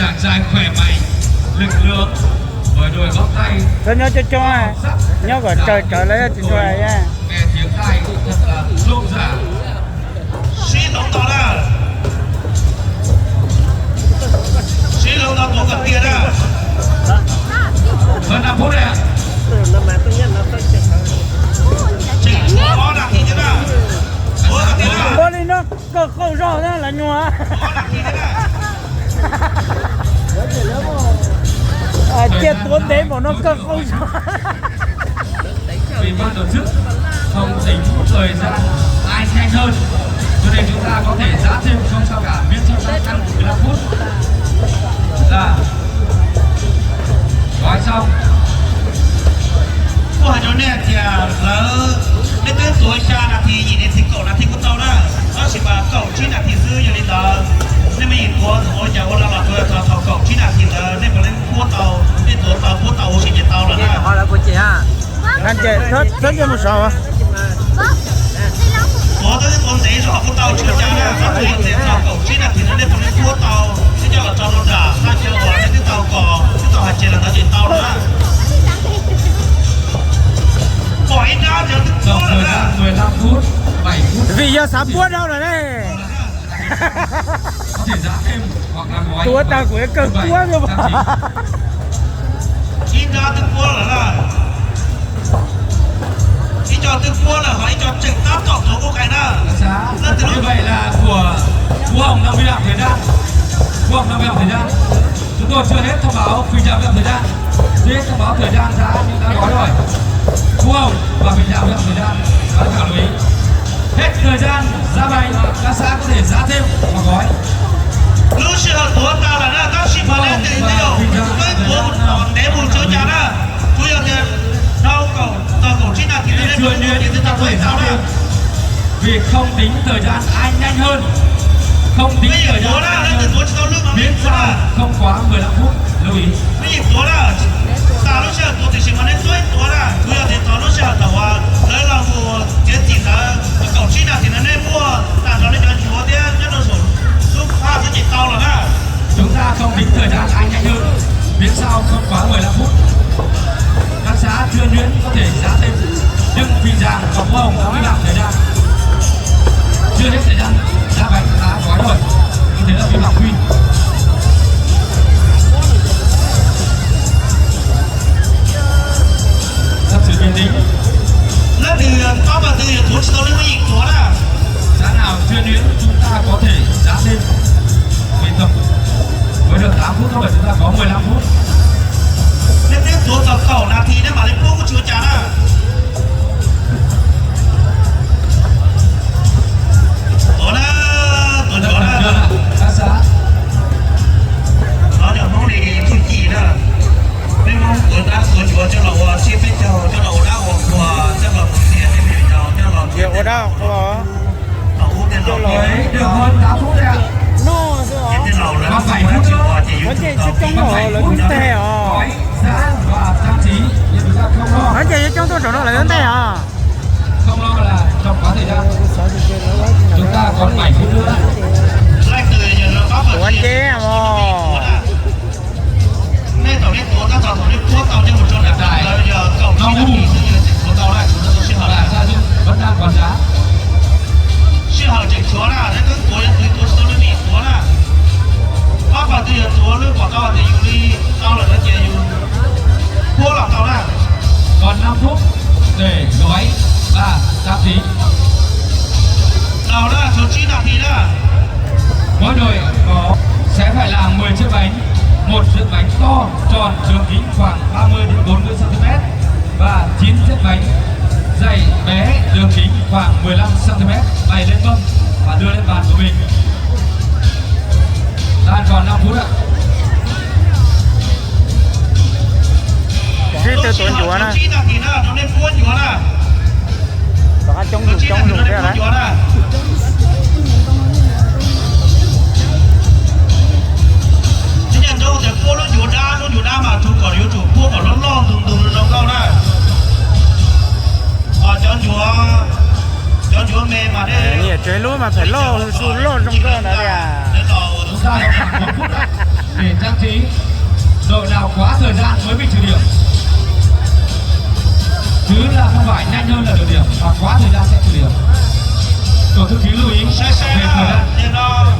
giảng dài khỏe mạnh, lực lượng với đôi gót tay. Tôi nhớ cho à, nhớ gọi trời lấy cho trời nha. Nghe tiếng tay thật là rộn rã. Sĩ tổng tỏ ra. Sĩ tổng tỏ của gần kia ra. Hơn 5 phút đấy ạ. Chỉnh có đặc thì thế nào? Bố đi nó không rõ ra là nhòa. Chết tuấn đến mà nó cơ không rõ. Vì ban tổ chức không tính thời gian ai nhanh hơn, cho nên chúng ta có thể giá thêm không sao cả, miễn cho ta ăn 15 phút. Là gói xong. Của chỗ này thì là đến tới tuổi cha là thì nhìn đến thì cậu là thì của tao đó. Nó chỉ mà cậu chỉ là thì dư như lên đó. Nên mình của ôi nhà ôi là tôi thầu cậu chỉ là thì là nên mà lên của tàu, nên của tàu chỉ nhận tàu là đó. Họ là của chị ha. Anh chị rất cho một số à? Có tới con đấy rồi của tàu chưa cha là có tuổi thì thầu cậu chỉ là thì nó nên mà lên của tàu. Thế cho là cho nó đã, hai chiều qua cái tàu cò, cái tàu hạt chỉ là tàu chỉ tàu đó. Bỏ ít ra cho tức Tổng thời gian 15 phút, 7 phút. Vì giờ sắp buốt đâu rồi đấy. Có thể giá thêm hoặc là gói. Tua ta của cực quá rồi mà. ít ra tức của là ít cho tức của là hỏi cho trực tiếp tổng số của cái đó. Như vậy là của Phú Hồng 50 năm thời gian. Phú Hồng 50 năm thời gian. Chúng tôi chưa hết thông báo phi trạm thời gian. Chưa hết thông báo thời gian giá nhưng đã gói rồi. Phú Hồng và phi trạm thời gian. Các bạn lưu ý. Hết thời gian giá bày, các xã có thể giá thêm hoặc gói. Lúc xưa của ta là nó các shipper lên từ nhiều với của một đòn để bù chưa trả đó. Tôi yêu tiền đâu cầu chỉ là thì lên Chưa nhiên chúng ta có thể giá thêm. Vì không tính thời gian ai nhanh hơn. Không tính thời gian ai nhanh hơn. Miễn sao không quá 15 phút. Lưu ý. Bây giờ của là ta lúc xưa tôi thì chỉ mà nên tôi của là tôi yêu tiền tao lúc xưa tao à lấy là mua tiền chỉ là cầu chỉ là thì nó nên mua ta cho nên cho chúa tiền cho nó số lúc pha sẽ chỉ tao là đó. Chúng ta không tính thời gian ai nhanh hơn, miễn sao không quá 15 phút. Các xã chưa nhuyễn có thể giá thêm, nhưng vì rằng có Phú Hồng đã làm thời gian chưa hết thời gian giá bánh đã gói rồi, như thế là vi phạm quy. Thật sự bình tĩnh. Lớp thì có mà từ thuốc sâu lên mới dịch chúa đó. Giá nào chưa nhuyễn chúng ta có thể giá thêm. Vì tập với được 8 phút thôi, chúng ta có 15 phút. Nên tiếp tục tập khẩu là thì nếu mà lên phố của chúa trả đó. Đó là tôi Được đó chưa là nào? Các xã nó được mong đi chút gì đó. Nên mong của ta của chúa cho lầu chia phép cho lầu đá của cho lầu tiền để mình cho lầu Việc ở đâu? Có. lầu tiền lầu đấy được hơn 8 phút đấy ạ. No, thế hả? tiền lầu là Còn 7 phút nữa. Vấn đề sẽ trong họ là vấn đề à? Gói giá và trang trí nhưng chúng ta không lo. Vấn đề trong tôi chỗ nó là vấn đề à? Không lo là trong quá thời gian chúng ta còn 7 phút nữa. lại từ giờ nó có Của anh chế à mà. nên tàu lên tàu các tàu lên quốc tàu trên một chỗ là bây giờ cậu chỉ là đi của tàu này chúng ta sẽ hỏi Là gia dụng vẫn đang còn giá. sẽ hỏi chỉnh chúa là đấy cái túi tàu lên bị chúa là có vào từ chúa lên quả tàu thì dùng đi tàu là nó chỉ dùng quốc là tàu là Còn 5 phút để gói và trang trí. tàu đó số 9 là thì đó Mỗi đội có sẽ phải làm 10 chiếc bánh, một chiếc bánh to tròn đường kính khoảng 30 đến 40 cm và 9 chiếc bánh dày bé đường kính khoảng 15 cm bày lên mâm và đưa lên bàn của mình. Đang còn 5 phút ạ. Riết từ tuần chúa này. 9 là thì đó nó lên quốc chúa là Có trong dùng thế đấy. Chứ nhận đâu thì cô nó chủ đa mà chủ có yếu chủ cô có nó lo đùng nó cao đó. Cho chúa mê mà đây. Nhỉ, chơi lúa mà phải lo, su lo trong cơ này à. Chúng ta còn 1 phút ạ. để trang trí. Đội nào quá thời gian mới bị trừ điểm, chứ là không phải nhanh hơn là được điểm, mà quá thời gian sẽ trừ điểm. Tổ thư ký lưu ý Xe về thời gian. là